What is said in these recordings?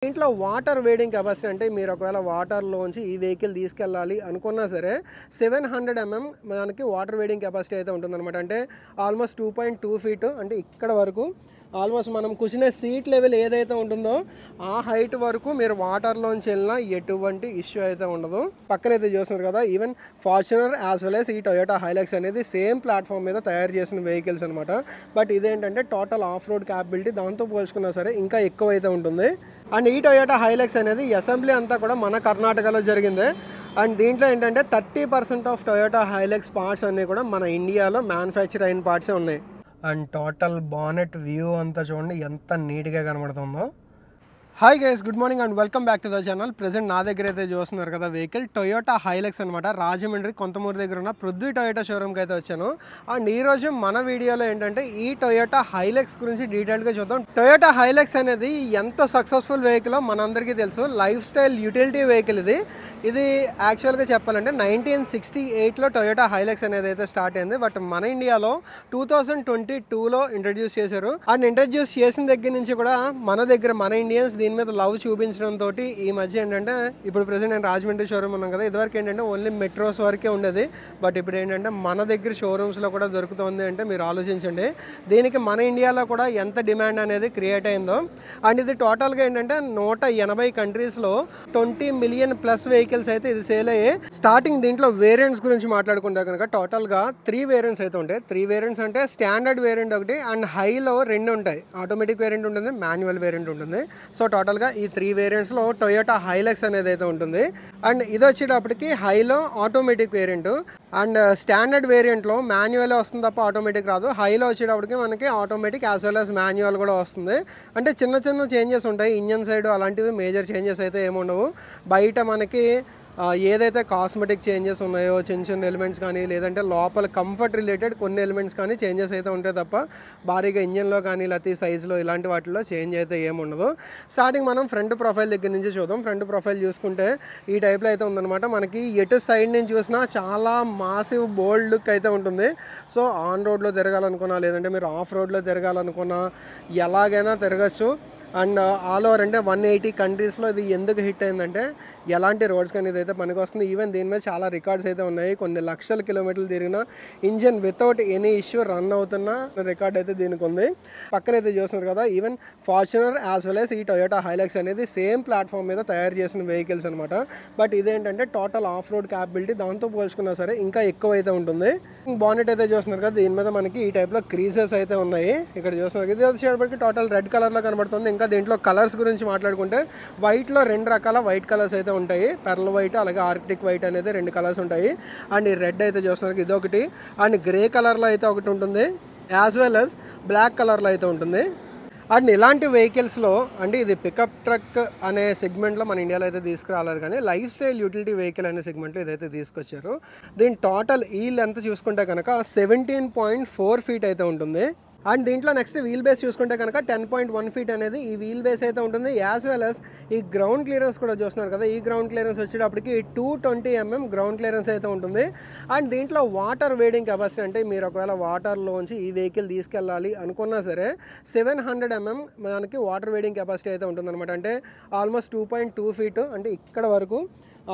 దీంట్లో water wading capacity అంటే మీరు ఒకవేళ వాటర్లోంచి ఈ వెహికల్ తీసుకెళ్ళాలి అనుకున్నా సరే 700 mm మనకి వాటర్ వేడింగ్ కెపాసిటీ అయితే ఉంటుందన్నమాట. అంటే ఆల్మోస్ట్ 2.2 feet అంటే ఇక్కడ వరకు ఆల్మోస్ట్ మనం కూర్చునే సీట్ లెవెల్ ఏదైతే ఉంటుందో ఆ హైట్ వరకు మీరు వాటర్లోంచి వెళ్ళినా ఎటువంటి ఇష్యూ అయితే ఉండదు. పక్కనైతే చూస్తున్నారు కదా, even Fortuner as well as ఈ టొయోటా హైలక్స్ అనేది సేమ్ ప్లాట్ఫామ్ మీద తయారు చేసిన వెహికల్స్ అనమాట. బట్ ఇదేంటంటే టోటల్ ఆఫ్ రోడ్ క్యాపబిలిటీ దాంతో పోల్చుకున్నా సరే ఇంకా ఎక్కువ అయితే ఉంటుంది. అండ్ ఈ టొయోటా హైలక్స్ అనేది అసెంబ్లీ అంతా కూడా మన కర్ణాటకలో జరిగింది. అండ్ దీంట్లో ఏంటంటే 30% ఆఫ్ టొయోటా హైలక్స్ పార్ట్స్ అన్నీ కూడా మన ఇండియాలో మ్యానుఫ్యాక్చర్ అయిన పార్ట్సే ఉన్నాయి. అండ్ టోటల్ బానెట్ వ్యూ అంతా చూడండి ఎంత నీట్గా కనబడుతుందో. Hi guys, good morning and welcome back to the channel. Present నా దగ్గర అయితే చూస్తున్నారు కదా వెహికల్ టొయోటా హైలక్స్ అనమాట. రాజమండ్రి కొంతమూరు దగ్గర ఉన్న పృథ్వీ టొయోటా షోరూమ్కి అయితే వచ్చాను. అండ్ ఈరోజు మన వీడియోలో ఏంటంటే ఈ టొయోటా హైలక్స్ గురించి డీటెయిల్గా చూద్దాం. టొయోటా హైలక్స్ అనేది ఎంత సక్సెస్ఫుల్ వెహికల్ మనందరికీ తెలుసు. లైఫ్ స్టైల్ యూటిలిటీ వెహికల్ ఇది యాక్చువల్గా చెప్పాలంటే 1968లో టొయోటా హైలక్స్ అనేది అయితే స్టార్ట్ అయింది. బట్ మన ఇండియాలో 2022లో ఇంట్రడ్యూస్ చేశారు. అండ్ ఇంట్రడ్యూస్ చేసిన దగ్గర నుంచి కూడా మన ఇండియన్స్ దీని మీద లవ్ చూపించడంతో ఈ మధ్య ఏంటంటే ఇప్పుడు ప్రెసెంట్ నేను రాజమండ్రి షోరూమ్ ఉన్నాం కదా, ఇదివరకు ఏంటంటే ఓన్లీ మెట్రోస్ వరకే ఉండేది. బట్ ఇప్పుడు ఏంటంటే మన దగ్గర షోరూమ్స్లో కూడా దొరుకుతుంది. అంటే మీరు ఆలోచించండి దీనికి మన ఇండియాలో కూడా ఎంత డిమాండ్ అనేది క్రియేట్ అయిందో. అండ్ ఇది టోటల్గా ఏంటంటే 180 కంట్రీస్లో 20 million ప్లస్ వెహికల్స్ అయితే ఇది సేల్ అయ్యాయి. స్టార్టింగ్ దీంట్లో వేరియంట్స్ గురించి మాట్లాడుకుంటే కనుక టోటల్గా 3 వేరియంట్స్ అయితే ఉంటాయి. 3 వేరియంట్స్ అంటే స్టాండర్డ్ వేరియంట్ ఒకటి అండ్ హైలో 2 ఉంటాయి. ఆటోమేటిక్ వేరియంట్ ఉంటుంది, మాన్యువల్ వేరియంట్ ఉంటుంది. సో టోటల్గా ఈ 3 వేరియంట్స్లో టొయోటా హైలక్స్ అనేది అయితే ఉంటుంది. అండ్ ఇది వచ్చేటప్పటికి హైలో ఆటోమేటిక్ వేరియంట్ అండ్ స్టాండర్డ్ వేరియంట్లో మాన్యువల్ వస్తుంది తప్ప ఆటోమేటిక్ రాదు. హైలో వచ్చేటప్పటికి మనకి automatic as well as manual కూడా వస్తుంది. అంటే చిన్న చిన్న చేంజెస్ ఉంటాయి. ఇంజన్ సైడ్ అలాంటివి మేజర్ చేంజెస్ అయితే ఏముండవు. బయట మనకి ఏదైతే కాస్మెటిక్ చేంజెస్ ఉన్నాయో చిన్న చిన్న ఎలిమెంట్స్ కానీ లేదంటే లోపల కంఫర్ట్ రిలేటెడ్ కొన్ని ఎలిమెంట్స్ కానీ చేంజెస్ అయితే ఉంటాయి తప్ప భారీగా ఇంజన్లో కానీ లేకపోతే సైజులో ఇలాంటి వాటిలో చేంజ్ అయితే ఏముండదు. స్టార్టింగ్ మనం ఫ్రంట్ ప్రొఫైల్ దగ్గర నుంచి చూద్దాం. ఫ్రంట్ ప్రొఫైల్ చూసుకుంటే ఈ టైప్లో అయితే ఉందన్నమాట. మనకి ఎటు సైడ్ నుంచి చూసినా చాలా మాసివ్ బోల్డ్ లుక్ అయితే ఉంటుంది. సో ఆన్ రోడ్లో తిరగాలనుకున్నా లేదంటే మీరు ఆఫ్ రోడ్లో తిరగాలనుకున్నా ఎలాగైనా తిరగచ్చు. అండ్ ఆల్ ఓవర్ అంటే 180 కంట్రీస్లో ఇది ఎందుకు హిట్ అయిందంటే ఎలాంటి రోడ్స్ కానీ ఇదైతే పనికి వస్తుంది. ఈవెన్ దీని మీద చాలా రికార్డ్స్ అయితే ఉన్నాయి. కొన్ని లక్షల కిలోమీటర్లు తిరిగిన engine without any issue run అవుతున్న రికార్డ్ అయితే దీనికి ఉంది. పక్కనైతే చూస్తున్నారు కదా, even Fortuner as well as ఈ టొయోటా హైలక్స్ అనేది సేమ్ ప్లాట్ఫామ్ మీద తయారు చేసిన వెహికల్స్ అనమాట. బట్ ఇదేంటంటే టోటల్ ఆఫ్ రోడ్ క్యాపబిలిటీ దాంతో పోల్చుకున్నా సరే ఇంకా ఎక్కువ అయితే ఉంటుంది. బానెట్ అయితే చూస్తున్నారు కదా, దీని మీద మనకి ఈ టైప్లో క్రీజెస్ అయితే ఉన్నాయి. ఇక్కడ చూస్తున్నారు ఇది వచ్చేటప్పటికి టోటల్ రెడ్ కలర్లో కనబడుతుంది. ఇంకా దీంట్లో కలర్స్ గురించి మాట్లాడుకుంటే వైట్లో 2 రకాల వైట్ కలర్స్ అయితే ఉంటాయి. పెర్ల్ వైట్ అలాగే ఆర్కిటిక్ వైట్ అనేది 2 కలర్స్ ఉంటాయి. అండ్ ఈ రెడ్ అయితే చూస్తున్నారు ఇదొకటి అండ్ గ్రే కలర్లో అయితే ఒకటి ఉంటుంది యాజ్ వెల్ యాజ్ బ్లాక్ కలర్లో అయితే ఉంటుంది. అండ్ ఇలాంటి వెహికల్స్లో అంటే ఇది పికప్ ట్రక్ అనే సెగ్మెంట్లో మన ఇండియాలో అయితే తీసుకురాలేదు కానీ లైఫ్ స్టైల్ యూటిలిటీ వెహికల్ అనే సెగ్మెంట్లో ఇదైతే తీసుకొచ్చారు. దీని టోటల్ ఈ లెంత్ చూసుకుంటే కనుక 17.4 feet అయితే ఉంటుంది. అండ్ దీంట్లో నెక్స్ట్ వీల్ బేస్ చూసుకుంటే కనుక 10.1 feet అనేది ఈ వీల్ బేస్ అయితే ఉంటుంది. యాజ్ వెల్ యాజ్ ఈ గ్రౌండ్ క్లియరెన్స్ కూడా చూస్తున్నారు కదా, ఈ గ్రౌండ్ క్లియరెన్స్ వచ్చేటప్పటికి 220 mm గ్రౌండ్ క్లియరెన్స్ అయితే ఉంటుంది. అండ్ దీంట్లో వాటర్ వేడింగ్ కెపాసిటీ అంటే మీరు ఒకవేళ వాటర్లోంచి ఈ వెహికల్ తీసుకెళ్ళాలి అనుకున్నా సరే 700 mm మనకి వాటర్ వేడింగ్ కెపాసిటీ అయితే ఉంటుందన్నమాట. అంటే ఆల్మోస్ట్ 2.2 feet అంటే ఇక్కడ వరకు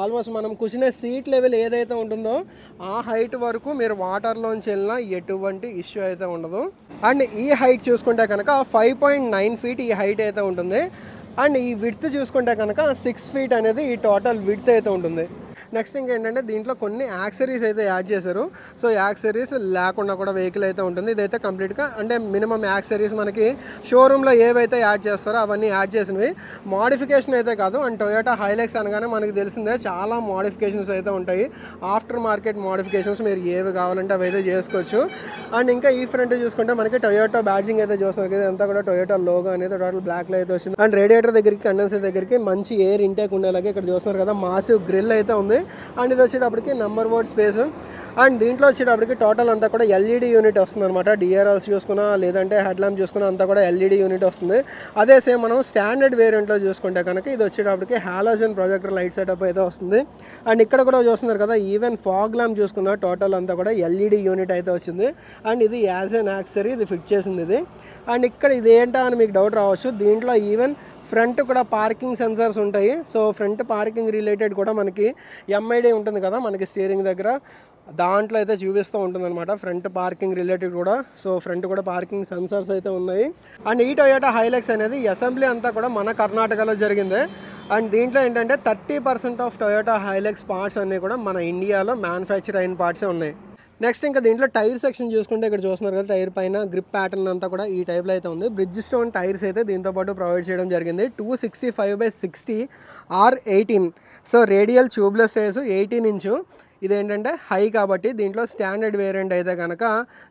ఆల్మోస్ట్ మనం కూర్చునే సీట్ లెవెల్ ఏదైతే ఉంటుందో ఆ హైట్ వరకు మీరు వాటర్లోంచి వెళ్ళినా ఎటువంటి ఇష్యూ అయితే ఉండదు. అండ్ ఈ హైట్ చూసుకుంటే కనుక 5.9 feet ఈ హైట్ అయితే ఉంటుంది. అండ్ ఈ విడ్త్ చూసుకుంటే కనుక 6 feet అనేది ఈ టోటల్ విడ్త్ అయితే ఉంటుంది. నెక్స్ట్ ఇంకేంటంటే దీంట్లో కొన్ని యాక్సరీస్ అయితే యాడ్ చేశారు. సో యాక్సరీస్ లేకుండా కూడా వెహికల్ అయితే ఉంటుంది. ఇదైతే కంప్లీట్గా అంటే మినిమం యాక్సరీస్ మనకి షోరూంలో ఏవైతే యాడ్ చేస్తారో అవన్నీ యాడ్ చేసినవి, మోడిఫికేషన్ అయితే కాదు. అండ్ టొయోటా హైలక్స్ అనగానే మనకి తెలిసిందే చాలా మోడిఫికేషన్స్ అయితే ఉంటాయి. ఆఫ్టర్ మార్కెట్ మోడిఫికేషన్స్ మీరు ఏవి కావాలంటే అవి అయితే చేసుకోవచ్చు. అండ్ ఇంకా ఈ ఫ్రంట్ చూసుకుంటే మనకి టొయోటా బ్యాడ్జింగ్ అయితే చూస్తున్నారు కదా, ఇదంతా కూడా టొయోటా లోగో అనేది టోటల్ బ్లాక్లో అయితే వచ్చింది. అండ్ రేడియేటర్ దగ్గరికి కండెన్సర్ దగ్గరికి మంచి ఎయిర్ ఇంటేక్ ఉండేలాగా ఇక్కడ చూస్తున్నారు కదా మాసివ్ గ్రిల్ అయితే ఉంది. అండ్ ఇది వచ్చేటప్పటికి నెంబర్ బోర్డ్ స్పేస్. అండ్ దీంట్లో వచ్చేటప్పటికి టోటల్ అంతా కూడా ఎల్ఈడి యూనిట్ వస్తుంది అనమాట. డిఆర్ఎల్స్ చూసుకున్నా లేదంటే హెడ్ ల్యాంప్ చూసుకున్నా అంతా కూడా ఎల్ఈడి యూనిట్ వస్తుంది. అదే సేమ్ మనం స్టాండర్డ్ వేరియంట్లో చూసుకుంటే కనుక ఇది వచ్చేటప్పటికి హాలోజన్ ప్రొజెక్టర్ లైట్ సెటప్ అయితే వస్తుంది. అండ్ ఇక్కడ కూడా చూస్తున్నారు కదా, ఈవెన్ ఫాగ్ ల్యాంప్ చూసుకున్నా టోటల్ అంతా కూడా ఎల్ఈడి యూనిట్ అయితే వచ్చింది. అండ్ ఇది యాజ్ ఎన్ యాక్సరీ ఇది ఫిట్ చేసింది ఇది. అండ్ ఇక్కడ ఇది ఏంటా అని మీకు డౌట్ రావచ్చు, దీంట్లో ఈవెన్ ఫ్రంట్ కూడా పార్కింగ్ సెన్సార్స్ ఉంటాయి. సో ఫ్రంట్ పార్కింగ్ రిలేటెడ్ కూడా మనకి ఎంఐడి ఉంటుంది కదా మనకి స్టీరింగ్ దగ్గర, దాంట్లో అయితే చూపిస్తూ ఉంటుందన్నమాట ఫ్రంట్ పార్కింగ్ రిలేటెడ్ కూడా. సో ఫ్రంట్ కూడా పార్కింగ్ సెన్సార్స్ అయితే ఉన్నాయి. అండ్ ఈ టొయోటా హైలక్స్ అనేది అసెంబ్లీ అంతా కూడా మన కర్ణాటకలో జరిగింది. అండ్ దీంట్లో ఏంటంటే 30% ఆఫ్ టొయోటా హైలక్స్ పార్ట్స్ అన్నీ కూడా మన ఇండియాలో మ్యానుఫ్యాక్చర్ అయిన పార్ట్సే ఉన్నాయి. నెక్స్ట్ ఇంకా దీంట్లో టైర్ సెక్షన్ చూసుకుంటే ఇక్కడ చూస్తున్నారు కదా, టైర్ పైన గ్రిప్ ప్యాటర్న్ అంతా కూడా ఈ టైప్లో అయితే ఉంది. బ్రిడ్జ్ స్టోన్ టైర్స్ అయితే దీంతో పాటు ప్రొవైడ్ చేయడం జరిగింది. 265/60 R18. So radial tubeless tyres 18 inch. ఇదేంటంటే హై కాబట్టి దీంట్లో స్టాండర్డ్ వేరియంట్ అయితే కనుక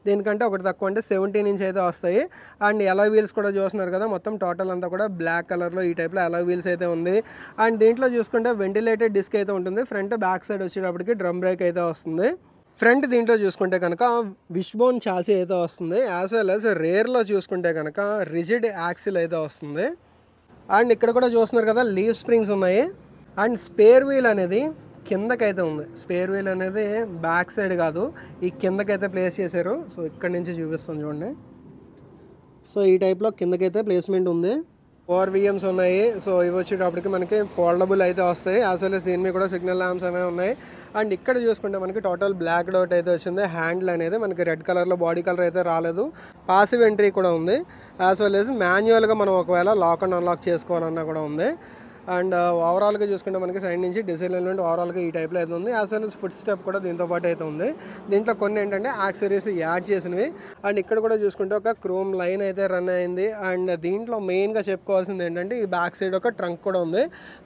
దీనికంటే ఒకటి తక్కువ అంటే 17 ఇంచ్ అయితే వస్తాయి. అండ్ అలాయ్ వీల్స్ కూడా చూస్తున్నారు కదా, మొత్తం టోటల్ అంతా కూడా బ్లాక్ కలర్లో ఈ టైప్లో అలాయ్ వీల్స్ అయితే ఉంది. అండ్ దీంట్లో చూసుకుంటే వెంటిలేటెడ్ డిస్క్ అయితే ఉంటుంది. ఫ్రంట్ బ్యాక్ సైడ్ వచ్చేటప్పటికి డ్రమ్ బ్రేక్ అయితే వస్తుంది. ఫ్రంట్ దీంట్లో చూసుకుంటే కనుక విష్బోన్ చాసీ అయితే వస్తుంది. యాజ్ వెల్ యాజ్ రేర్లో చూసుకుంటే కనుక రిజిడ్ యాక్సిల్ అయితే వస్తుంది. అండ్ ఇక్కడ కూడా చూస్తున్నారు కదా లీవ్ స్ప్రింగ్స్ ఉన్నాయి. అండ్ స్పేర్ వీల్ అనేది కిందకైతే ఉంది. స్పేర్ వీల్ అనేది బ్యాక్ సైడ్ కాదు, ఈ కిందకైతే ప్లేస్ చేశారు. సో ఇక్కడ నుంచి చూపిస్తాను చూడండి. సో ఈ టైప్లో కిందకైతే ప్లేస్మెంట్ ఉంది. 4 VMs ఉన్నాయి. సో ఇవి వచ్చేటప్పటికి మనకి ఫోల్డబుల్ అయితే వస్తాయి. యాజ్ వెల్ యాజ్ దీని మీద కూడా సిగ్నల్ ల్యాంప్స్ అనేవి ఉన్నాయి. అండ్ ఇక్కడ చూసుకుంటే మనకి టోటల్ బ్లాక్ డౌట్ అయితే వచ్చింది. హ్యాండిల్ అనేది మనకి రెడ్ కలర్లో, బాడీ కలర్ అయితే రాలేదు. పాసివ్ ఎంట్రీ కూడా ఉంది. యాజ్ వెల్ యాజ్ మాన్యువల్గా మనం ఒకవేళ లాక్ అండ్ అన్లాక్ చేసుకోవాలన్నా కూడా ఉంది. అండ్ ఓవరాల్గా చూసుకుంటే మనకి సైడ్ నుంచి డిజైన్ ఎలిమెంట్ ఓవరాల్గా ఈ టైప్లో అయితే ఉంది. As well as foot step కూడా దీంతో పాటు అయితే ఉంది. దీంట్లో కొన్ని ఏంటంటే యాక్సరీస్ యాడ్ చేసినవి. అండ్ ఇక్కడ కూడా చూసుకుంటే ఒక క్రోమ్ లైన్ అయితే రన్ అయింది. అండ్ దీంట్లో మెయిన్గా చెప్పుకోవాల్సింది ఏంటంటే ఈ బ్యాక్ సైడ్ ఒక ట్రంక్ కూడా ఉంది.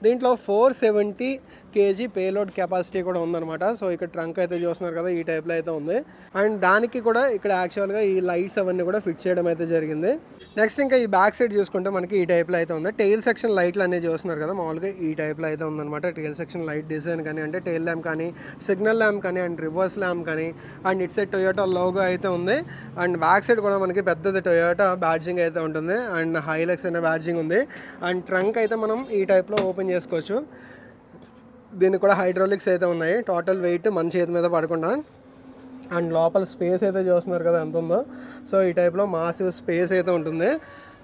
దీంట్లో 470 kg పేలోడ్ కెపాసిటీ కూడా ఉందన్నమాట. సో ఇక్కడ ట్రంక్ అయితే చూస్తున్నారు కదా ఈ టైప్లో అయితే ఉంది. అండ్ దానికి కూడా ఇక్కడ యాక్చువల్గా ఈ లైట్స్ అవన్నీ కూడా ఫిట్ చేయడం అయితే జరిగింది. నెక్స్ట్ ఇంకా ఈ బ్యాక్ సైడ్ చూసుకుంటే మనకి ఈ టైప్లో అయితే ఉంది. టెయిల్ సెక్షన్ లైట్లు అనేది చూస్తున్నారు కదా, మామూలుగా ఈ టైప్లో అయితే ఉందన్నమాట. టెయిల్ సెక్షన్ లైట్ డిజైన్ కానీ, అంటే టెయిల్ ల్యాంప్ కానీ, సిగ్నల్ ల్యాంప్ కానీ, అండ్ రివర్స్ ల్యాంప్ కానీ, and it side Toyota logo అయితే ఉంది. అండ్ బ్యాక్ సైడ్ కూడా మనకి పెద్దది టొయోటా బ్యాడ్జింగ్ అయితే ఉంటుంది. అండ్ హైలక్స్ అనే బ్యాడ్జింగ్ ఉంది. అండ్ ట్రంక్ అయితే మనం ఈ టైప్లో ఓపెన్ చేసుకోవచ్చు. దీనికి కూడా హైడ్రాలిక్స్ అయితే ఉన్నాయి. టోటల్ వెయిట్ మన చేతి మీద పడకుండా. అండ్ లోపల స్పేస్ అయితే చూస్తున్నారు కదా ఎంత ఉందో. సో ఈ టైప్లో మాసివ్ స్పేస్ అయితే ఉంటుంది.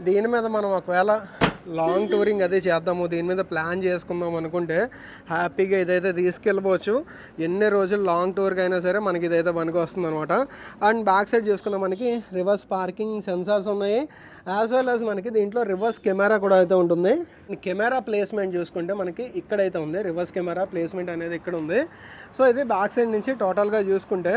దీని మీద మనం ఒకవేళ లాంగ్ టూరింగ్ అదే చేద్దాము, దీని మీద ప్లాన్ చేసుకుందాం అనుకుంటే హ్యాపీగా ఇదైతే తీసుకెళ్ళిపోవచ్చు. ఎన్ని రోజులు లాంగ్ టూర్కి అయినా సరే మనకి ఇదైతే పనికి వస్తుంది అనమాట. అండ్ బ్యాక్ సైడ్ చూసుకున్న మనకి రివర్స్ పార్కింగ్ సెన్సార్స్ ఉన్నాయి. యాజ్ వెల్ యాజ్ మనకి దీంట్లో రివర్స్ కెమెరా కూడా అయితే ఉంటుంది. కెమెరా ప్లేస్మెంట్ చూసుకుంటే మనకి ఇక్కడైతే ఉంది. రివర్స్ కెమెరా ప్లేస్మెంట్ అనేది ఇక్కడ ఉంది. సో ఇది బ్యాక్ సైడ్ నుంచి టోటల్గా చూసుకుంటే.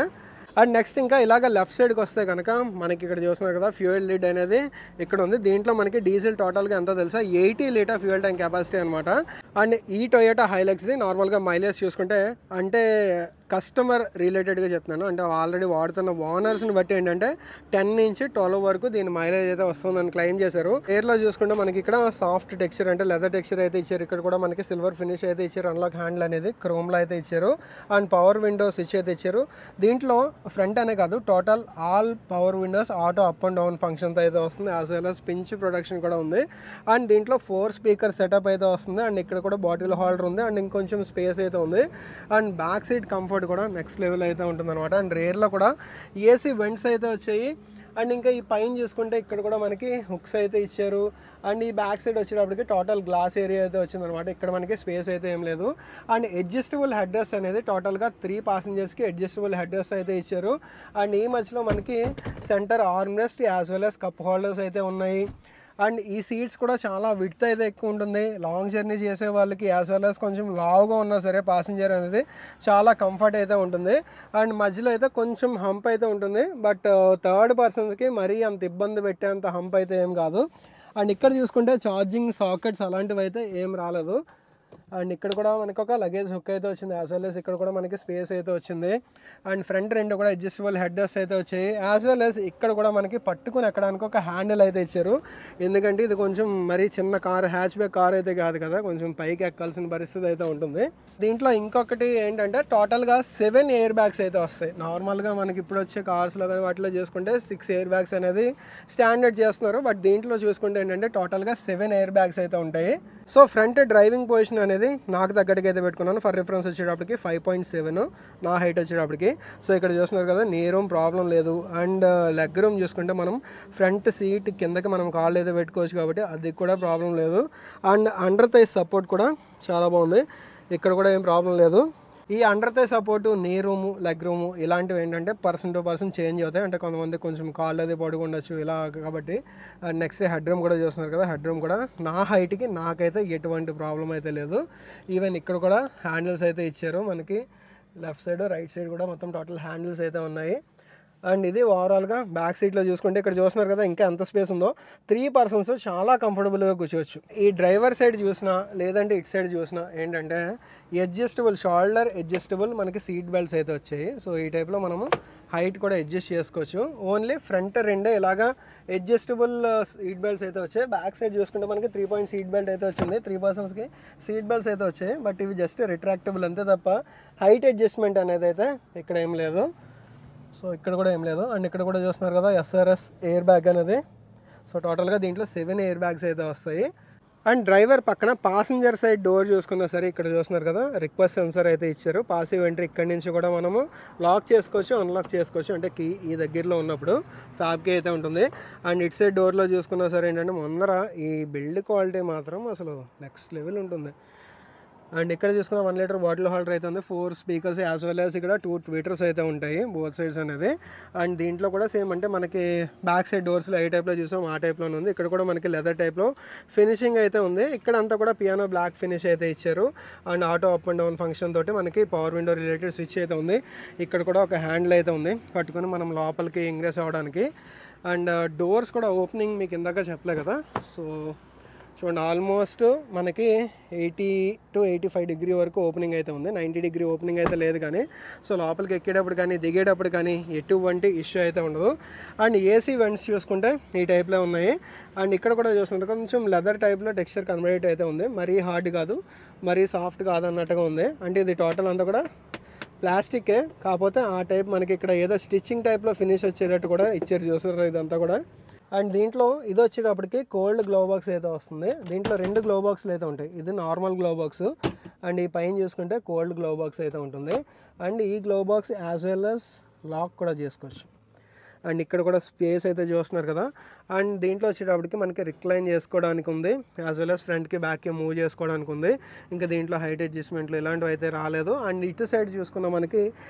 అండ్ నెక్స్ట్ ఇంకా ఇలాగ లెఫ్ట్ సైడ్కి వస్తే కనుక మనకి ఇక్కడ చూస్తున్నారు కదా ఫ్యూయల్ లిడ్ అనేది ఇక్కడ ఉంది. దీంట్లో మనకి డీజిల్ టోటల్గా ఎంతో తెలుసా 80 లీటర్ ఫ్యూయల్ ట్యాంక్ కెపాసిటీ అనమాట. అండ్ ఈ టొయోటా హైలక్స్ది నార్మల్గా మైలేజ్ చూసుకుంటే, అంటే కస్టమర్ రిలేటెడ్గా చెప్తున్నాను, అంటే ఆల్రెడీ వాడుతున్న ఓనర్స్ని బట్టి ఏంటంటే 10 నుంచి 12 వరకు దీని మైలేజ్ అయితే వస్తుందని క్లెయిమ్ చేశారు. ఎయిర్లో చూసుకుంటే మనకి ఇక్కడ సాఫ్ట్ టెక్స్చర్ అంటే లెదర్ టెక్స్చర్ అయితే ఇచ్చారు. ఇక్కడ కూడా మనకి సిల్వర్ ఫినిష్ అయితే ఇచ్చారు. అన్లాక్ హ్యాండిల్ అనేది క్రోమ్లో అయితే ఇచ్చారు. అండ్ పవర్ విండోస్ స్విచ్ అయితే ఇచ్చారు. దీంట్లో ఫ్రంట్ అనే కాదు, total all power Windows auto up and down ఫంక్షన్తో అయితే వస్తుంది. As well as pinch production కూడా ఉంది. అండ్ దీంట్లో 4 స్పీకర్ సెటప్ అయితే వస్తుంది. అండ్ ఇక్కడ కూడా బాటిల్ హోల్డర్ ఉంది. అండ్ ఇంకొంచెం స్పేస్ అయితే ఉంది. అండ్ బ్యాక్ సీట్ కంఫర్ట్ కూడా నెక్స్ట్ లెవెల్ అయితే ఉంటుంది అనమాట. అండ్ రేర్లో కూడా ఏసీ వెంట్స్ అయితే వచ్చాయి. అండ్ ఇంకా ఈ పైన చూసుకుంటే ఇక్కడ కూడా మనకి హుక్స్ అయితే ఇచ్చారు. అండ్ ఈ బ్యాక్ సైడ్ వచ్చేటప్పటికి టోటల్ గ్లాస్ ఏరియా అయితే వచ్చిందనమాట. ఇక్కడ మనకి స్పేస్ అయితే ఏం లేదు. అండ్ అడ్జస్టబుల్ హెడ్ రెస్ట్ అనేది టోటల్గా 3 passengers అడ్జస్టబుల్ హెడ్ రెస్ట్ అయితే ఇచ్చారు. అండ్ ఈ మధ్యలో మనకి centre arm rest as well as cup holders అయితే ఉన్నాయి. అండ్ ఈ సీట్స్ కూడా చాలా విడ్త్ అయితే ఎక్కువ ఉంటుంది. లాంగ్ జర్నీ చేసే వాళ్ళకి యాజ్ వెల్ యాజ్ కొంచెం లావుగా ఉన్నా సరే ప్యాసింజర్ అనేది చాలా కంఫర్ట్ అయితే ఉంటుంది. అండ్ మధ్యలో అయితే కొంచెం హంప్ అయితే ఉంటుంది. బట్ థర్డ్ పర్సన్స్కి మరీ అంత ఇబ్బంది పెట్టేంత హంప్ అయితే ఏం కాదు. అండ్ ఇక్కడ చూసుకుంటే ఛార్జింగ్ సాకెట్స్ అలాంటివి అయితే ఏం రాలేదు. అండ్ ఇక్కడ కూడా మనకు ఒక లగేజ్ హుక్ అయితే వచ్చింది. యాజ్ వెల్ యాజ్ ఇక్కడ కూడా మనకి స్పేస్ అయితే వచ్చింది. అండ్ ఫ్రంట్ రెండు కూడా అడ్జస్టబుల్ హెడ్ రెస్ట్ అయితే వచ్చాయి. యాజ్ వెల్ యాజ్ ఇక్కడ కూడా మనకి పట్టుకుని ఎక్కడానికి ఒక హ్యాండిల్ అయితే ఇచ్చారు. ఎందుకంటే ఇది కొంచెం మరీ చిన్న కార్, హ్యాచ్ బ్యాక్ కార్ అయితే కాదు కదా, కొంచెం పైకి ఎక్కాల్సిన పరిస్థితి అయితే ఉంటుంది. దీంట్లో ఇంకొకటి ఏంటంటే టోటల్గా 7 ఎయిర్ బ్యాగ్స్ అయితే వస్తాయి. నార్మల్గా మనకి ఇప్పుడు వచ్చే కార్స్లో కానీ వాటిలో చూసుకుంటే 6 ఎయిర్ బ్యాగ్స్ అనేది స్టాండర్డ్ చేస్తున్నారు. బట్ దీంట్లో చూసుకుంటే ఏంటంటే టోటల్గా 7 ఎయిర్ బ్యాగ్స్ అయితే ఉంటాయి. సో ఫ్రంట్ డ్రైవింగ్ పొజిషన్ అనేది అనేది నాకు తగ్గట్టుగా అయితే పెట్టుకున్నాను. ఫర్ రిఫరెన్స్ వచ్చేటప్పటికి 5.7 నా హైట్ వచ్చేటప్పటికి. సో ఇక్కడ చూస్తున్నారు కదా, నీ రూమ్ ప్రాబ్లం లేదు. అండ్ లెగ్ రూమ్ చూసుకుంటే మనం ఫ్రంట్ సీట్ కిందకి మనం కాళ్ళు అయితే పెట్టుకోవచ్చు కాబట్టి అది కూడా ప్రాబ్లం లేదు. అండ్ అండర్ థై సపోర్ట్ కూడా చాలా బాగుంది, ఇక్కడ కూడా ఏం ప్రాబ్లం లేదు. ఈ అండర్ థై సపోర్టు, నీ రూము, లెగ్ రూము ఇలాంటివి ఏంటంటే పర్సన్ టు పర్సన్ చేంజ్ అవుతాయి. అంటే కొంతమంది కొంచెం కాళ్ళు అది పడుకుండొచ్చు ఇలా కాబట్టి. నెక్స్ట్ హెడ్ రూమ్ కూడా చూస్తున్నారు కదా, హెడ్ రూమ్ కూడా నా హైట్కి నాకైతే ఎటువంటి ప్రాబ్లం అయితే లేదు. ఈవెన్ ఇక్కడ కూడా హ్యాండిల్స్ అయితే ఇచ్చారు మనకి, లెఫ్ట్ సైడ్ రైట్ సైడ్ కూడా మొత్తం టోటల్ హ్యాండిల్స్ అయితే ఉన్నాయి. అండ్ ఇది ఓవరాల్గా బ్యాక్ సీట్లో చూసుకుంటే ఇక్కడ చూస్తున్నారు కదా ఇంకా ఎంత స్పేస్ ఉందో. 3 పర్సన్స్ చాలా కంఫర్టబుల్గా కూర్చోవచ్చు. ఈ డ్రైవర్ సైడ్ చూసినా లేదంటే ఇటు సైడ్ చూసినా ఏంటంటే అడ్జస్టబుల్, షోల్డర్ అడ్జస్టబుల్ మనకి సీట్ బెల్ట్స్ అయితే వచ్చాయి. సో ఈ టైప్లో మనము హైట్ కూడా అడ్జస్ట్ చేసుకోవచ్చు. ఓన్లీ ఫ్రంట్ రెండే ఇలాగా అడ్జస్టబుల్ సీట్ బెల్ట్స్ అయితే వచ్చాయి. బ్యాక్ సైడ్ చూసుకుంటే మనకి 3 పాయింట్ సీట్ బెల్ట్ అయితే వచ్చింది. 3 పర్సన్స్కి సీట్ బెల్ట్స్ అయితే వచ్చాయి. బట్ ఇవి జస్ట్ రిట్రాక్టబుల్ అంతే తప్ప హైట్ అడ్జస్ట్మెంట్ అనేది అయితే ఇక్కడ ఏం లేదు. సో ఇక్కడ కూడా ఏం లేదు. అండ్ ఇక్కడ కూడా చూస్తున్నారు కదా SRS ఎయిర్ బ్యాగ్ అనేది. సో టోటల్గా దీంట్లో 7 ఎయిర్ బ్యాగ్స్ అయితే వస్తాయి. అండ్ డ్రైవర్ పక్కన పాసింజర్ సైడ్ డోర్ చూసుకున్నా సరే ఇక్కడ చూస్తున్నారు కదా రిక్వెస్ట్ సెన్సర్ అయితే ఇచ్చారు. పాసివ్ ఎంట్రీ ఇక్కడి నుంచి కూడా మనము లాక్ చేసుకోవచ్చు, అన్లాక్ చేసుకోవచ్చు. అంటే కీ ఈ దగ్గరలో ఉన్నప్పుడు ఫ్యాబ్ కీ అయితే ఉంటుంది. అండ్ ఇటు సైడ్ డోర్లో చూసుకున్నా సరే ఏంటంటే ముందర ఈ బిల్డ్ క్వాలిటీ మాత్రం అసలు నెక్స్ట్ లెవెల్ ఉంటుంది. అండ్ ఇక్కడ చూసుకున్న 1 లీటర్ బాటిల్ హోల్డర్ అయితే ఉంది. 4 స్పీకర్స్ యాజ్ వెల్ యాజ్ ఇక్కడ 2 ట్విటర్స్ అయితే ఉంటాయి బోత్ సైడ్స్ అనేది. అండ్ దీంట్లో కూడా సేమ్ అంటే మనకి బ్యాక్ సైడ్ డోర్స్లో ఏ టైప్లో చూసాం ఆ టైప్లోనే ఉంది. ఇక్కడ కూడా మనకి లెదర్ టైప్లో ఫినిషింగ్ అయితే ఉంది. ఇక్కడ అంతా కూడా పియానో బ్లాక్ ఫినిష్ అయితే ఇచ్చారు. And auto up and down function తోటి మనకి పవర్ విండో రిలేటెడ్ స్విచ్ అయితే ఉంది. ఇక్కడ కూడా ఒక హ్యాండిల్ అయితే ఉంది పట్టుకొని మనం లోపలికి ఇంగ్రెస్ అవ్వడానికి. అండ్ డోర్స్ కూడా ఓపెనింగ్ మీకు ఇందాక చెప్పలే కదా. సో చూడండి ఆల్మోస్ట్ మనకి 80 to 85 డిగ్రీ వరకు ఓపెనింగ్ అయితే ఉంది. 90 డిగ్రీ ఓపెనింగ్ అయితే లేదు కానీ. సో లోపలికి ఎక్కేటప్పుడు కానీ దిగేటప్పుడు కానీ ఎటువంటి ఇష్యూ అయితే ఉండదు. అండ్ ఏసీ వెంట్స్ చూసుకుంటే ఈ టైప్లో ఉన్నాయి. అండ్ ఇక్కడ కూడా చూస్తుంటే కొంచెం లెదర్ టైప్లో టెక్స్చర్ కన్వర్ట్ అయితే ఉంది. మరీ హార్డ్ కాదు, మరీ సాఫ్ట్ కాదు అన్నట్టుగా ఉంది. అంటే ఇది టోటల్ అంతా కూడా ప్లాస్టికే, కాకపోతే ఆ టైప్ మనకి ఇక్కడ ఏదో స్టిచ్చింగ్ టైప్లో ఫినిష్ వచ్చేటట్టు కూడా ఇచ్చారు చూసారు ఇదంతా కూడా. అండ్ దీంట్లో ఇది వచ్చేటప్పటికి కోల్డ్ గ్లో బాక్స్ అయితే వస్తుంది. దీంట్లో 2 గ్లో బాక్స్లు అయితే ఉంటాయి. ఇది నార్మల్ గ్లో బాక్స్ అండ్ ఈ పైన చూసుకుంటే కోల్డ్ గ్లో బాక్స్ అయితే ఉంటుంది. అండ్ ఈ glove box as well as lock కూడా చేసుకోవచ్చు. అండ్ ఇక్కడ కూడా స్పేస్ అయితే చూస్తున్నారు కదా. అండ్ దీంట్లో వచ్చేటప్పటికి మనకి రిక్లైన్ చేసుకోవడానికి ఉంది, యాజ్ వెల్ యాజ్ ఫ్రంట్కి బ్యాక్కి మూవ్ చేసుకోవడానికి ఉంది. ఇంకా దీంట్లో హైట్ అడ్జస్ట్మెంట్లు ఇలాంటివి అయితే రాలేదు. అండ్ ఇటు సైడ్ చూసుకున్న మనకి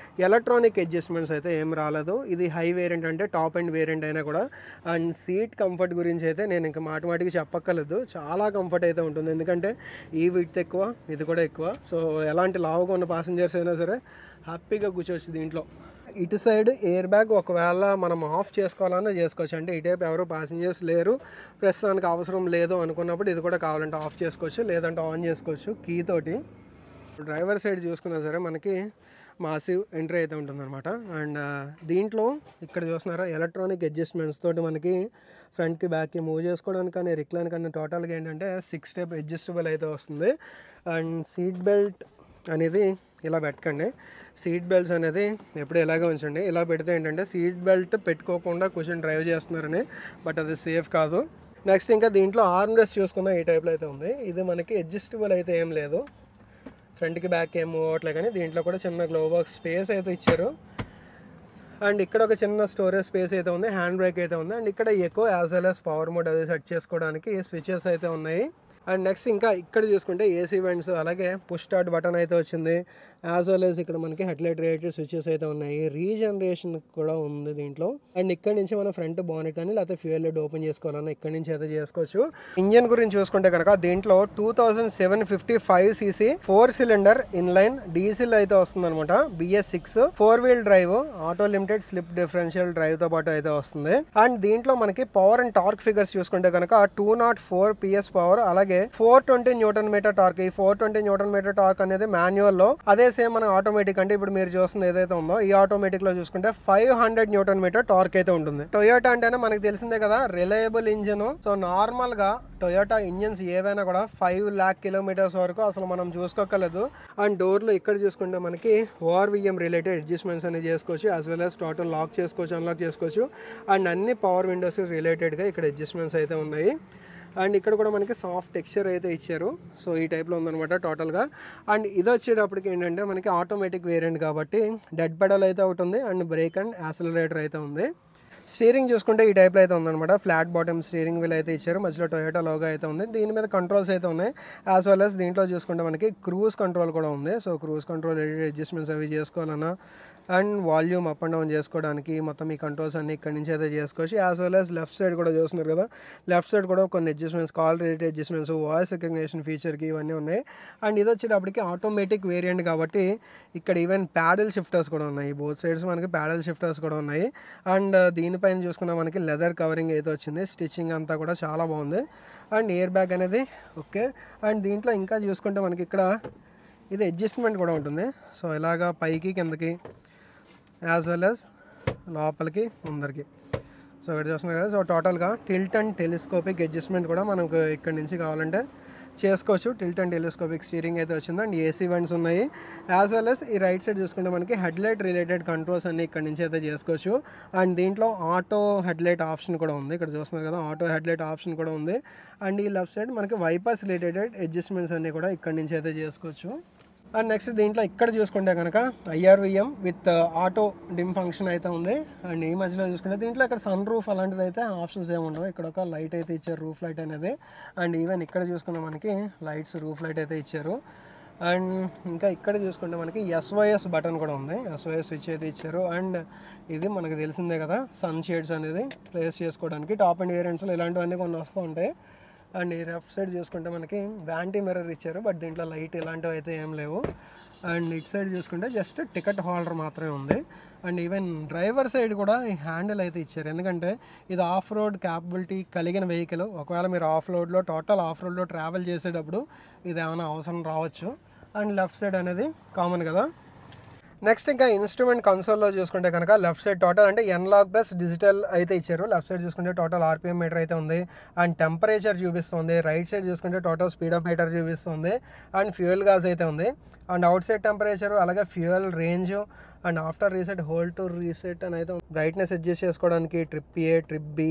ఎలక్ట్రానిక్ అడ్జస్ట్మెంట్స్ అయితే ఏం రాలేదు. ఇది హై వేరియంట్ అంటే టాప్ అండ్ వేరియంట్ అయినా కూడా. అండ్ సీట్ కంఫర్ట్ గురించి అయితే నేను ఇంకా మాటిమాటికి చెప్పక్కర్లేదు, చాలా కంఫర్ట్ అయితే ఉంటుంది. ఎందుకంటే ఈ విడ్త్ ఎక్కువ, ఇది కూడా ఎక్కువ. సో ఎలాంటి లావుగా ఉన్న ప్యాసింజర్స్ అయినా సరే హ్యాపీగా కూర్చోవచ్చు దీంట్లో. ఇటు సైడ్ ఎయిర్ బ్యాగ్ ఒకవేళ మనం ఆఫ్ చేసుకోవాలన్నా చేసుకోవచ్చు. అంటే ఈ టైప్ ఎవరు ప్యాసింజర్స్ లేరు, ప్రస్తుతానికి అవసరం లేదు అనుకున్నప్పుడు ఇది కూడా కావాలంటే ఆఫ్ చేసుకోవచ్చు, లేదంటే ఆన్ చేసుకోవచ్చు కీ తోటి. డ్రైవర్ సైడ్ చూసుకున్నా సరే మనకి మాసివ్ ఎంట్రీ అయితే ఉంటుందన్నమాట. అండ్ దీంట్లో ఇక్కడ చూస్తున్నారా ఎలక్ట్రానిక్ అడ్జస్ట్మెంట్స్ తోటి మనకి ఫ్రంట్కి బ్యాక్కి మూవ్ చేసుకోవడానికి కానీ రిక్లైన్ కానీ టోటల్గా ఏంటంటే 6 స్టెప్ అడ్జస్టబుల్ అయితే వస్తుంది. అండ్ సీట్ బెల్ట్ అనేది ఇలా పెట్టకండి, సీట్ బెల్ట్స్ అనేది ఎప్పుడు ఇలాగే ఉంచండి. ఇలా పెడితే ఏంటంటే సీట్ బెల్ట్ పెట్టుకోకుండా కూర్చొని డ్రైవ్ చేస్తున్నారని, బట్ అది సేఫ్ కాదు. నెక్స్ట్ ఇంకా దీంట్లో ఆర్మ్ రెస్ట్ చూసుకున్న ఈ టైప్లో అయితే ఉంది. ఇది మనకి అడ్జస్టబుల్ అయితే ఏం లేదు, ఫ్రంట్కి బ్యాక్ ఏం మూవ్ అవ్వట్లే. కానీ దీంట్లో కూడా చిన్న గ్లో బాక్స్ స్పేస్ అయితే ఇచ్చారు. అండ్ ఇక్కడ ఒక చిన్న స్టోరేజ్ స్పేస్ అయితే ఉంది, హ్యాండ్ బ్రేక్ అయితే ఉంది. అండ్ ఇక్కడ eco as well as power mode అది సెట్ చేసుకోవడానికి స్విచెస్ అయితే ఉన్నాయి. అండ్ నెక్స్ట్ ఇంకా ఇక్కడ చూసుకుంటే ఏసీ వెంట్స్ అలాగే పుష్ స్టార్ట్ బటన్ అయితే వచ్చింది. యాజ్ వెల్ యాజ్ ఇక్కడ మనకి హెడ్లైట్ రిలేటెడ్ స్విచెస్ అయితే ఉన్నాయి, రీజనరేషన్ కూడా ఉంది దీంట్లో. అండ్ ఇక్కడ నుంచి మనం ఫ్రంట్ బానెట్ కానీ లేకపోతే ఫ్యూయల్ లెడ్ ఓపెన్ చేసుకోవాలన్నా ఇక్కడ నుంచి అయితే చేసుకోవచ్చు. ఇంజన్ గురించి చూసుకుంటే కనుక దీంట్లో 2755cc 4 సిలిండర్ ఇన్లైన్ డీజిల్ అయితే వస్తుంది అనమాట. BS6 4 wheel drive, auto limited slip differential drive తో పాటు అయితే వస్తుంది. అండ్ దీంట్లో మనకి పవర్ అండ్ టార్క్ ఫిగర్స్ చూసుకుంటే కనుక 204 PS పవర్ అలాగే 420 న్యూటన్ మీటర్ టార్క్. ఈ 420 న్యూటన్ మీటర్ టార్క్ అనేది మాన్యువల్ లో, అదే సేమ్ మన ఆటోమేటిక్ అంటే ఇప్పుడు మీరు చూస్తుంది ఏదైతే ఉందో ఈ ఆటోమేటిక్ లో చూసుకుంటే 500 న్యూటన్ మీటర్ టార్క్ అయితే ఉంటుంది. టొయోటా అంటేనే మనకు తెలిసిందే కదా రిలయబుల్ ఇంజిన్. సో నార్మల్ గా టొయోటా ఇంజిన్స్ ఏవైనా కూడా 5 lakh kilometers వరకు అసలు మనం చూసుకోకలేదు. అండ్ డోర్లు ఇక్కడ చూసుకుంటే మనకి ORVM రిలేటెడ్ అడ్జస్ట్మెంట్స్ అనేది చేసుకోవచ్చు, as well as total lock చేసుకోవచ్చు, అన్లాక్ చేసుకోవచ్చు. అండ్ అన్ని పవర్ విండోస్ రిలేటెడ్గా ఇక్కడ అడ్జస్ట్మెంట్స్ అయితే ఉన్నాయి. అండ్ ఇక్కడ కూడా మనకి సాఫ్ట్ టెక్స్చర్ అయితే ఇచ్చారు. సో ఈ టైప్లో ఉందన్నమాట టోటల్గా. అండ్ ఇది వచ్చేటప్పటికి ఏంటంటే మనకి ఆటోమేటిక్ వేరియంట్ కాబట్టి డెడ్ పెడల్ అయితే ఒకటి ఉంది అండ్ బ్రేక్ అండ్ యాక్సిలరేటర్ అయితే ఉంది. స్టీరింగ్ చూసుకుంటే ఈ టైప్లో అయితే ఉందన్నమాట. ఫ్లాట్ బాటమ్ స్టీరింగ్ వీల్ అయితే ఇచ్చారు. మధ్యలో టొయోటా లోగో అయితే ఉంది. దీని మీద కంట్రోల్స్ అయితే ఉన్నాయి. యాజ్ వెల్ as దీంట్లో చూసుకుంటే మనకి క్రూజ్ కంట్రోల్ కూడా ఉంది. సో క్రూజ్ కంట్రోల్ అడ్జస్ట్మెంట్స్ అవి చేసుకోవాలన్నా and volume up and down చేసుకోవడానికి మొత్తం ఈ కంట్రోల్స్ అన్ని ఇక్కడ నుంచి అయితే చేసుకోవచ్చు. As well as left side కూడా చూస్తున్నారు కదా, లెఫ్ట్ సైడ్ కూడా కొన్ని adjustments, call related adjustments, voice recognition ఫీచర్కి ఇవన్నీ ఉన్నాయి. అండ్ ఇది వచ్చేటప్పటికి ఆటోమేటిక్ వేరియంట్ కాబట్టి ఇక్కడ ఈవెన్ ప్యాడల్ షిఫ్టర్స్ కూడా ఉన్నాయి. బోత్ సైడ్స్ మనకి ప్యాడల్ షిఫ్టర్స్ కూడా ఉన్నాయి. అండ్ దీనిపైన చూసుకున్నా మనకి లెదర్ కవరింగ్ అయితే వచ్చింది. స్టిచ్చింగ్ అంతా కూడా చాలా బాగుంది. అండ్ ఎయిర్ బ్యాగ్ అనేది ఓకే. అండ్ దీంట్లో ఇంకా చూసుకుంటే మనకి ఇక్కడ ఇది అడ్జస్ట్మెంట్ కూడా ఉంటుంది. సో ఇలాగా పైకి కిందకి యాజ్ వెల్ as లోపలికి ముందరికి. సో ఇక్కడ చూస్తున్నారు కదా. సో టోటల్గా టిల్ట్ అండ్ టెలిస్కోపిక్ అడ్జస్ట్మెంట్ కూడా మనకు ఇక్కడ నుంచి కావాలంటే చేసుకోవచ్చు. టిల్ట్ అండ్ టెలిస్కోపిక్ స్టీరింగ్ అయితే వచ్చింది. అండ్ ఏసీ వెంట్స్ ఉన్నాయి. యాజ్ వెల్ as ఈ రైట్ సైడ్ చూసుకుంటే మనకి హెడ్లైట్ రిలేటెడ్ కంట్రోల్స్ అన్ని ఇక్కడ నుంచి అయితే చేసుకోవచ్చు. అండ్ దీంట్లో ఆటో హెడ్లైట్ ఆప్షన్ కూడా ఉంది. ఇక్కడ చూస్తున్నారు కదా, ఆటో హెడ్లైట్ ఆప్షన్ కూడా ఉంది. అండ్ ఈ లెఫ్ట్ సైడ్ మనకి వైపర్స్ రిలేటెడ్ అడ్జస్ట్మెంట్స్ అన్నీ కూడా ఇక్కడ నుంచి అయితే చేసుకోవచ్చు. అండ్ నెక్స్ట్ దీంట్లో ఇక్కడ చూసుకుంటే కనుక IRVM with auto dim function అయితే ఉంది. అండ్ ఈ మధ్యలో చూసుకుంటే దీంట్లో ఇక్కడ సన్ రూఫ్ అలాంటిది అయితే ఆప్షన్స్ ఏమి ఉండవు. ఇక్కడ ఒక లైట్ అయితే ఇచ్చారు, రూఫ్ లైట్ అనేది. అండ్ ఈవెన్ ఇక్కడ చూసుకుంటే మనకి లైట్స్, రూఫ్ లైట్ అయితే ఇచ్చారు. అండ్ ఇంకా ఇక్కడ చూసుకుంటే మనకి SOS బటన్ కూడా ఉంది. SOS స్విచ్ అయితే ఇచ్చారు. అండ్ ఇది మనకు తెలిసిందే కదా, సన్ షేడ్స్ అనేది ప్లేస్ చేసుకోవడానికి టాప్ అండ్ వేరియంట్స్లో ఇలాంటివన్నీ కొన్ని వస్తూ ఉంటాయి. అండ్ ఈ లెఫ్ట్ సైడ్ చూసుకుంటే మనకి వ్యాంటీ మిర్రర్ ఇచ్చారు, బట్ దీంట్లో లైట్ ఇలాంటివి అయితే ఏం లేవు. అండ్ ఇటు సైడ్ చూసుకుంటే జస్ట్ టికెట్ హోల్డర్ మాత్రమే ఉంది. అండ్ ఈవెన్ డ్రైవర్ సైడ్ కూడా ఈ హ్యాండిల్ అయితే ఇచ్చారు. ఎందుకంటే ఇది ఆఫ్ రోడ్ క్యాపబిలిటీ కలిగిన వెహికల్. ఒకవేళ మీరు టోటల్ ఆఫ్ రోడ్లో ట్రావెల్ చేసేటప్పుడు ఇది ఏమైనా అవసరం రావచ్చు. అండ్ లెఫ్ట్ సైడ్ అనేది కామన్ కదా. నెక్స్ట్ ఇంకా ఇన్స్ట్రుమెంట్ కన్సోల్లో చూసుకుంటే కనుక లెఫ్ట్ సైడ్ టోటల్ అంటే ఎన్లాగ్ ప్లస్ డిజిటల్ అయితే ఇచ్చారు. లెఫ్ట్ సైడ్ చూసుకుంటే టోటల్ RPM మీటర్ అయితే ఉంది. అండ్ టెంపరేచర్ చూపిస్తుంది. రైట్ సైడ్ చూసుకుంటే టోటల్ స్పీడ్ ఆఫ్ మీటర్ చూపిస్తుంది. అండ్ ఫ్యూయల్ గాజ్ అయితే ఉంది. అండ్ అవుట్ సైడ్ టెంపరేచర్, అలాగే fuel range, and after reset, hold to reset అని అయితే బ్రైట్నెస్ అడ్జస్ట్ చేసుకోవడానికి trip A, trip B,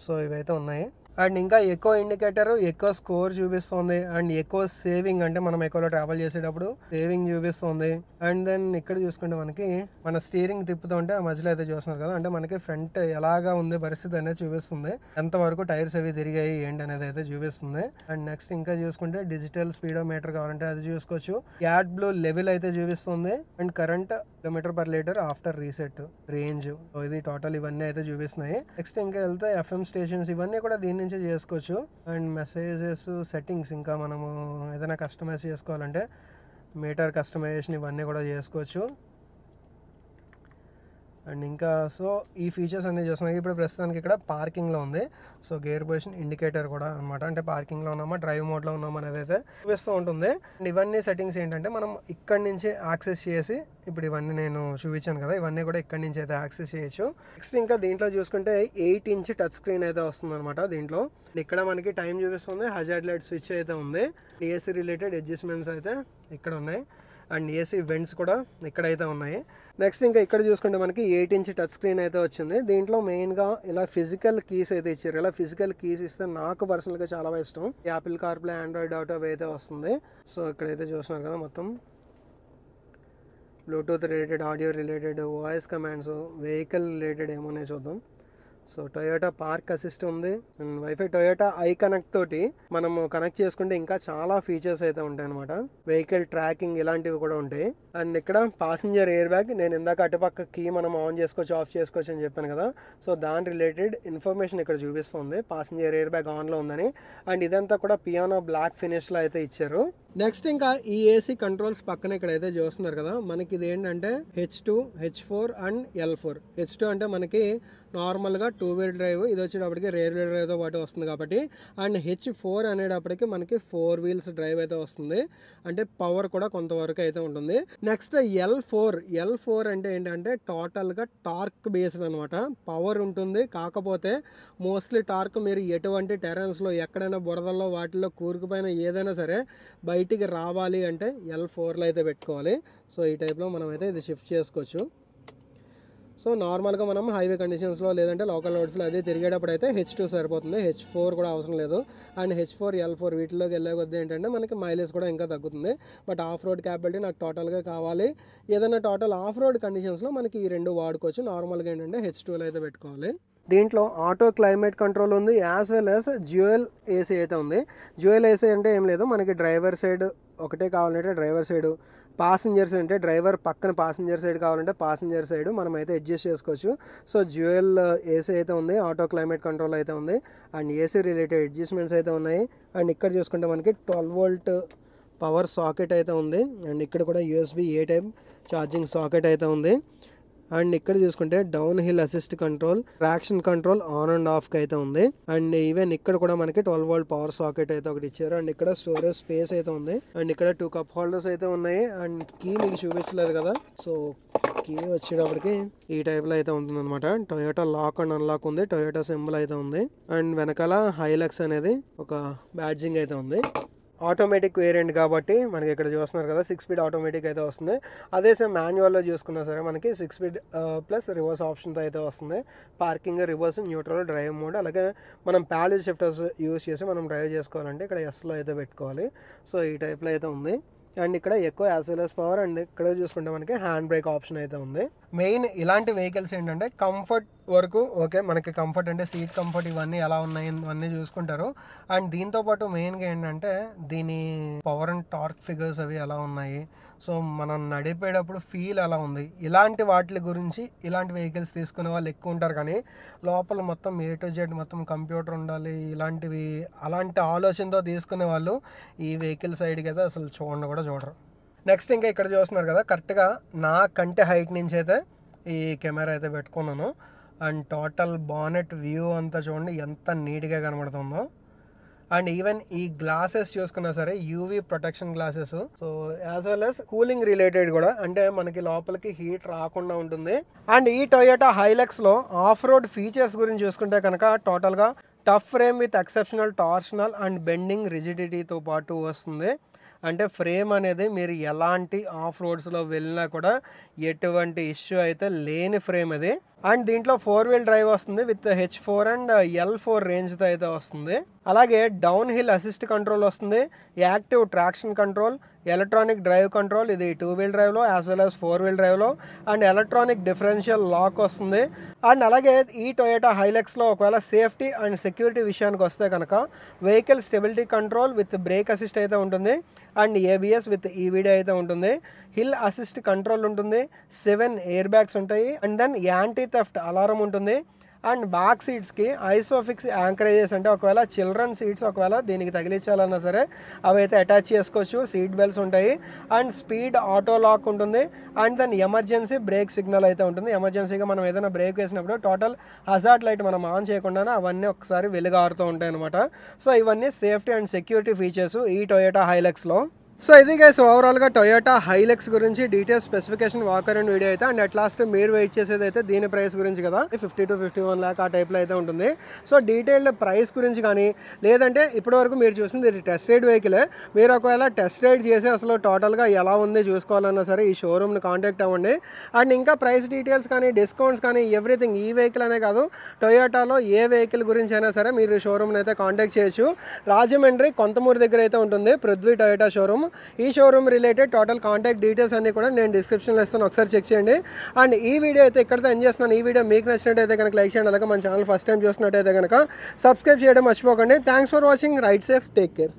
so ఇవైతే ఉన్నాయి. అండ్ ఇంకా ఎకో ఇండికేటర్, ఎకో స్కోర్ చూపిస్తుంది. అండ్ ఎకో సేవింగ్ అంటే మనం ఎకోలో ట్రావెల్ చేసేటప్పుడు సేవింగ్ చూపిస్తుంది. అండ్ దెన్ ఇక్కడ చూసుకుంటే మనకి మన స్టీరింగ్ తిప్పుతూ ఉంటే ఆ మధ్యలో అయితే చూస్తున్నారు కదా, అంటే మనకి ఫ్రంట్ ఎలాగా ఉంది పరిస్థితి అనేది చూపిస్తుంది. ఎంతవరకు టైర్స్ అవి తిరిగాయి ఏంటి అనేది అయితే చూపిస్తుంది. అండ్ నెక్స్ట్ ఇంకా చూసుకుంటే డిజిటల్ స్పీడోమీటర్ కావాలంటే అది చూసుకోవచ్చు. యాడ్ బ్లూ లెవెల్ అయితే చూపిస్తుంది. And current km/L after reset, range, ఇది టోటల్ ఇవన్నీ అయితే చూపిస్తున్నాయి. నెక్స్ట్ ఇంకా వెళ్తే FM స్టేషన్స్ ఇవన్నీ కూడా దీని నుంచి చేసుకోవచ్చు. అండ్ మెసేజెస్, సెట్టింగ్స్, ఇంకా మనము ఏదైనా కస్టమైజ్ చేసుకోవాలంటే మీటర్ కస్టమైజేషన్ ఇవన్నీ కూడా చేసుకోవచ్చు. అండ్ ఇంకా సో ఈ ఫీచర్స్ అన్నీ చూస్తున్నాయి. ఇప్పుడు ప్రస్తుతానికి ఇక్కడ పార్కింగ్లో ఉంది. సో గేర్ పొజిషన్ ఇండికేటర్ కూడా అనమాట, అంటే పార్కింగ్లో ఉన్నామా, డ్రైవ్ మోడ్లో ఉన్నామా అనేది అయితే చూపిస్తూ ఉంటుంది. అండ్ ఇవన్నీ సెట్టింగ్స్ ఏంటంటే మనం ఇక్కడి నుంచి యాక్సెస్ చేసి, ఇప్పుడు ఇవన్నీ నేను చూపించాను కదా, ఇవన్నీ కూడా ఇక్కడి నుంచి అయితే యాక్సెస్ చేయొచ్చు. నెక్స్ట్ ఇంకా దీంట్లో చూసుకుంటే 8 ఇంచ్ టచ్ స్క్రీన్ అయితే వస్తుంది అనమాట. దీంట్లో ఇక్కడ మనకి టైం చూపిస్తుంది. హజార్డ్ లైట్ స్విచ్ అయితే ఉంది. AC రిలేటెడ్ అడ్జస్ట్మెంట్స్ అయితే ఇక్కడ ఉన్నాయి. అండ్ AC వెంట్స్ కూడా ఇక్కడైతే ఉన్నాయి. నెక్స్ట్ ఇంకా ఇక్కడ చూసుకుంటే మనకి 8 ఇంచ్ టచ్ స్క్రీన్ అయితే వచ్చింది. దీంట్లో మెయిన్గా ఇలా ఫిజికల్ కీస్ అయితే ఇచ్చారు. ఇలా ఫిజికల్ కీస్ ఇస్తే నాకు పర్సనల్గా చాలా ఇష్టం. యాపిల్ కార్ప్లే, ఆండ్రాయిడ్ ఆటో అయితే వస్తుంది. సో ఇక్కడైతే చూస్తున్నారు కదా, మొత్తం Bluetooth related, audio related, voice commands, vehicle related ఏమోనే చూద్దాం. సో టొయోటా పార్క్ అసిస్ట్ ఉంది. And wifi Toyota I connect తోటి మనము కనెక్ట్ చేసుకుంటే ఇంకా చాలా ఫీచర్స్ అయితే ఉంటాయి అనమాట. వెహికల్ ట్రాకింగ్ ఇలాంటివి కూడా ఉంటాయి. అండ్ ఇక్కడ పాసింజర్ ఎయిర్ బ్యాగ్, నేను ఇందాక అటుపక్క కీ మనం ఆన్ చేసుకోవచ్చు, ఆఫ్ చేసుకోవచ్చు అని చెప్పాను కదా, సో దాని రిలేటెడ్ ఇన్ఫర్మేషన్ ఇక్కడ చూపిస్తుంది. పాసింజర్ ఎయిర్ బ్యాగ్ ఆన్లో ఉందని. అండ్ ఇదంతా కూడా పియానో బ్లాక్ ఫినిష్లో అయితే ఇచ్చారు. నెక్స్ట్ ఇంకా ఈ AC కంట్రోల్స్ పక్కన ఇక్కడైతే చూస్తున్నారు కదా, మనకి ఇది ఏంటంటే H2, H4 and L4. H2 అంటే మనకి నార్మల్గా 2 వీల్ డ్రైవ్, ఇది వచ్చేటప్పటికి రేర్ వీల్ డ్రైవ్తో పాటు వస్తుంది కాబట్టి. అండ్ H4 అనేటప్పటికి మనకి 4 వీల్స్ డ్రైవ్ అయితే వస్తుంది, అంటే పవర్ కూడా కొంతవరకు అయితే ఉంటుంది. నెక్స్ట్ L4 అంటే ఏంటంటే టోటల్గా టార్క్ బేస్డ్ అనమాట. పవర్ ఉంటుంది, కాకపోతే మోస్ట్లీ టార్క్ మీరు ఎటువంటి టెరెన్స్లో ఎక్కడైనా బురదల్లో వాటిల్లో కూరుకుపోయిన ఏదైనా సరే బయటికి రావాలి అంటే L4లో అయితే పెట్టుకోవాలి. సో ఈ టైప్లో మనం అయితే ఇది షిఫ్ట్ చేసుకోవచ్చు. సో నార్మల్గా మనం హైవే కండిషన్స్లో లేదంటే లోకల్ రోడ్స్లో అదే తిరిగేటప్పుడు అయితే H2 సరిపోతుంది, H4 కూడా అవసరం లేదు. అండ్ H4, L4 వీటిలోకి వెళ్ళే కొద్దీ ఏంటంటే మనకి మైలేజ్ కూడా ఇంకా తగ్గుతుంది. బట్ ఆఫ్ రోడ్ క్యాపబిలిటీ నాకు టోటల్గా కావాలి. ఏదైనా టోటల్ ఆఫ్ రోడ్ కండిషన్స్లో మనకి ఈ రెండు వాడుకోవచ్చు. నార్మల్గా ఏంటంటే H2లో అయితే పెట్టుకోవాలి. దీంట్లో ఆటో క్లైమేట్ కంట్రోల్ ఉంది, as well as dual AC అయితే ఉంది. డ్యూయల్ ఏసీ అంటే ఏం లేదు, మనకి డ్రైవర్ సైడ్ ఒకటే కావాలంటే డ్రైవర్ సైడు, పాసింజర్స్ అంటే డ్రైవర్ పక్కన పాసింజర్ సైడ్ కావాలంటే పాసింజర్ సైడ్ మనం అయితే అడ్జస్ట్ చేసుకోవచ్చు. సో డ్యూయల్ ఏసీ అయితే ఉంది, ఆటో క్లైమేట్ కంట్రోల్ అయితే ఉంది, అండ్ ఏసీ రిలేటెడ్ అడ్జస్ట్మెంట్స్ అయితే ఉన్నాయి. అండ్ ఇక్కడ చూసుకుంటే మనకి 12 వోల్ట్ పవర్ సాకెట్ అయితే ఉంది. అండ్ ఇక్కడ కూడా USB-A టైప్ ఛార్జింగ్ సాకెట్ అయితే ఉంది. అండ్ ఇక్కడ చూసుకుంటే downhill assist control, traction control on and ఆఫ్కి అయితే ఉంది. అండ్ ఈవెన్ ఇక్కడ కూడా మనకి 12 వోల్ట్ పవర్ సాకెట్ అయితే ఒకటి ఇచ్చారు. అండ్ ఇక్కడ స్టోరేజ్ స్పేస్ అయితే ఉంది. అండ్ ఇక్కడ 2 కప్ హోల్డర్స్ అయితే ఉన్నాయి. అండ్ కీ మీకు చూపించలేదు కదా, సో కీ వచ్చేటప్పటికి ఈ టైప్లో అయితే ఉంటుంది అనమాట. టొయోటా లాక్ అండ్ అన్లాక్ ఉంది, టొయోటా సింబల్ అయితే ఉంది. అండ్ వెనకాల హైలక్స్ అనేది ఒక బ్యాడ్జింగ్ అయితే ఉంది. ఆటోమేటిక్ వేరియంట్ కాబట్టి మనకి ఇక్కడ చూస్తున్నారు కదా 6 స్పీడ్ ఆటోమేటిక్ అయితే వస్తుంది. అదే సేమ్ మాన్యువల్లో చూసుకున్నా సరే మనకి 6 స్పీడ్ ప్లస్ రివర్స్ ఆప్షన్తో అయితే వస్తుంది. Parking, reverse, neutral, drive mode, అలాగే మనం ప్యాడల్ షిఫ్టర్స్ యూస్ చేసి మనం డ్రైవ్ చేసుకోవాలంటే ఇక్కడ ఎస్లో అయితే పెట్టుకోవాలి. సో ఈ టైప్లో అయితే ఉంది. అండ్ ఇక్కడ ఎక్కువ as well as power. And ఇక్కడ చూసుకుంటే మనకి హ్యాండ్ బ్రేక్ ఆప్షన్ అయితే ఉంది. మెయిన్ ఇలాంటి వెహికల్స్ ఏంటంటే కంఫర్ట్ వరకు ఓకే, మనకి కంఫర్ట్ అంటే సీట్ కంఫర్ట్ ఇవన్నీ ఎలా ఉన్నాయి ఇవన్నీ చూసుకుంటారు. అండ్ దీంతోపాటు మెయిన్గా ఏంటంటే దీని పవర్ అండ్ టార్క్ ఫిగర్స్ అవి ఎలా ఉన్నాయి, సో మనం నడిపేటప్పుడు ఫీల్ ఎలా ఉంది, ఇలాంటి వాటి గురించి ఇలాంటి వెహికల్స్ తీసుకునే వాళ్ళు ఎక్కువ ఉంటారు. కానీ లోపల మొత్తం A to Z మొత్తం కంప్యూటర్ ఉండాలి ఇలాంటివి, అలాంటి ఆలోచనతో తీసుకునే వాళ్ళు ఈ వెహికల్ సైడ్కి అయితే అసలు చూడరు. నెక్స్ట్ ఇంకా ఇక్కడ చూస్తున్నారు కదా, కరెక్ట్గా నా కంటే హైట్ నుంచి అయితే ఈ కెమెరా అయితే పెట్టుకున్నాను. అండ్ టోటల్ బానెట్ వ్యూ అంతా చూడండి ఎంత నీట్గా కనబడుతుందో. అండ్ ఈవెన్ ఈ గ్లాసెస్ చూసుకున్నా సరే UV protection glasses, so as well as cooling related కూడా, అంటే మనకి లోపలికి హీట్ రాకుండా ఉంటుంది. అండ్ ఈ టొయోటా హైలక్స్లో ఆఫ్ రోడ్ ఫీచర్స్ గురించి చూసుకుంటే కనుక టోటల్గా tough frame with exceptional torsional and bending రిజిడిటీతో పాటు వస్తుంది. అంటే ఫ్రేమ్ అనేది మీరు ఎలాంటి ఆఫ్ రోడ్స్లో వెళ్ళినా కూడా ఎటువంటి ఇష్యూ అయితే లేని ఫ్రేమ్ అది. అండ్ దీంట్లో 4-wheel డ్రైవ్ వస్తుంది విత్ H4 అండ్ L4 రేంజ్తో అయితే వస్తుంది. అలాగే డౌన్ హిల్ అసిస్ట్ కంట్రోల్ వస్తుంది, active traction control, electronic drive control, ఇది 2-wheel డ్రైవ్లో యాజ్ వెల్ యాజ్ 4-wheel డ్రైవ్లో, అండ్ ఎలక్ట్రానిక్ డిఫరెన్షియల్ లాక్ వస్తుంది. అండ్ అలాగే ఈ టొయోటా హైలక్స్లో ఒకవేళ సేఫ్టీ అండ్ సెక్యూరిటీ విషయానికి వస్తే కనుక vehicle stability control with break assist అయితే ఉంటుంది. అండ్ ABS విత్ EVD అయితే ఉంటుంది. హిల్ అసిస్ట్ కంట్రోల్ ఉంటుంది, 7 ఎయిర్ బ్యాగ్స్ ఉంటాయి. And then anti theft alarm ఉంటుంది. అండ్ బ్యాక్ సీట్స్కి ఐసోఫిక్స్ యాంకరేజెస్, అంటే ఒకవేళ చిల్డ్రన్ సీట్స్ ఒకవేళ దీనికి తగిలించాలన్నా సరే అవి అయితే అటాచ్ చేసుకోవచ్చు. సీట్ బెల్ట్స్ ఉంటాయి. అండ్ స్పీడ్ ఆటో లాక్ ఉంటుంది. And then emergency brake signal అయితే ఉంటుంది. ఎమర్జెన్సీగా మనం ఏదైనా బ్రేక్ వేసినప్పుడు టోటల్ హజార్డ్ లైట్ మనం ఆన్ చేయకుండానే అవన్నీ ఒకసారి వెలుగారుతూ ఉంటాయి అనమాట. సో ఇవన్నీ సేఫ్టీ అండ్ సెక్యూరిటీ ఫీచర్స్ ఈ టొయోటా హైలక్స్లో. సో ఇది గైస్ ఓవరాల్గా టొయోటా హైలక్స్ గురించి డీటెయిల్స్ స్పెసిఫికేషన్ వాకర్ అండ్ వీడియో అయితే. అండ్ అట్ లాస్ట్ మీరు వెయిట్ చేసేది అయితే దీని ప్రైస్ గురించి కదా, 50 to 51 lakh ఆ టైప్లో అయితే ఉంటుంది. సో డీటెయిల్డ్ ప్రైస్ గురించి కానీ లేదంటే ఇప్పటివరకు మీరు చూసింది టెస్ట్ రైడ్ వెహికలే, మీరు ఒకవేళ టెస్ట్ రైడ్ చేసి అసలు టోటల్గా ఎలా ఉంది చూసుకోవాలన్నా సరే ఈ షోరూమ్ని కాంటాక్ట్ అవ్వండి. అండ్ ఇంకా ప్రైస్ డీటెయిల్స్ కానీ డిస్కౌంట్స్ కానీ ఎవ్రీథింగ్ ఈ వెహికల్ అనే కాదు టొయోటాలో ఏ వెహికల్ గురించి అయినా సరే మీరు షోరూమ్ని అయితే కాంటాక్ట్ చేయొచ్చు. రాజమండ్రి కొంతమూరు దగ్గర అయితే ఉంటుంది పృథ్వీ టొయోటా షోరూమ్. ఈ showroom related total contact details అన్ని కూడా నేను డిస్క్రిప్షన్లో ఇస్తాను, ఒకసారి చెక్ చేయండి. అండ్ ఈ వీడియో అయితే ఇక్కడితో ఎండ్ చేస్తున్నాను. ఈ వీడియో మీకు నచ్చినట్టయితే కనుక లైక్ చేయండి, అలాగే మన ఛానల్ ఫస్ట్ టైం చూసినట్టయితే కనుక సబ్స్క్రైబ్ చేయడం మర్చిపోకండి. Thanks for watching. Right safe, take care.